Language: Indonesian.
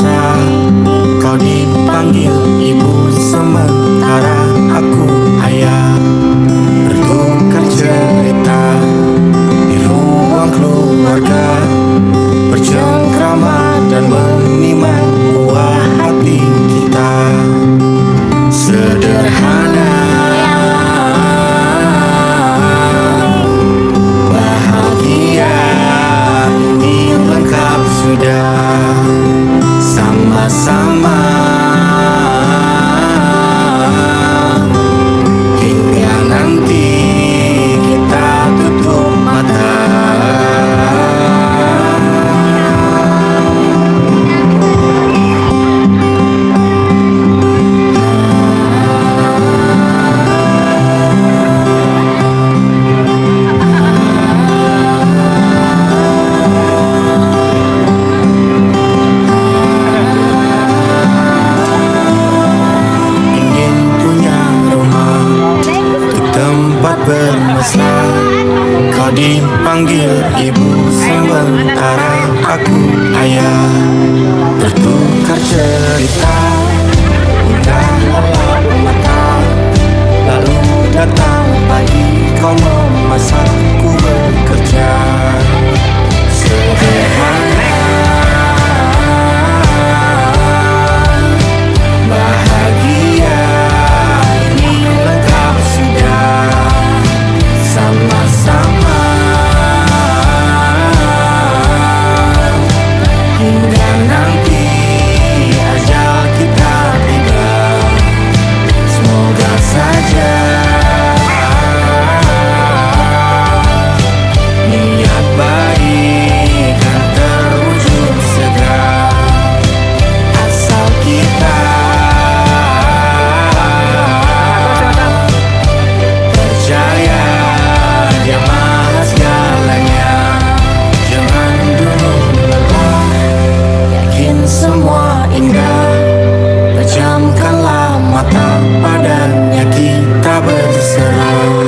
mesra. Kau dipanggil ibu sementara aku ayah. Bertukar cerita di ruang keluarga, bercengkrama dan menimang buah hati kita. Sederhana, bahagia, ini lengkap sudah. Sama-sama hingga nanti kita tutup mata. Bermesra, kau dipanggil ibu sementara aku ayah. Bertukar cerita hingga lelap mata, lalu datang pagi kau memasakku bekerja. Sederhana, bahagia, ini lengkap sudah. Sama-sama hingga nanti ajal kita tiba. Semoga saja niat baik kan terwujud segera, asal kita percaya Dia maha segalanya. Jangan dulu lelah, yakin semua indah. Pejamkanlah mata, padanya kita berserah.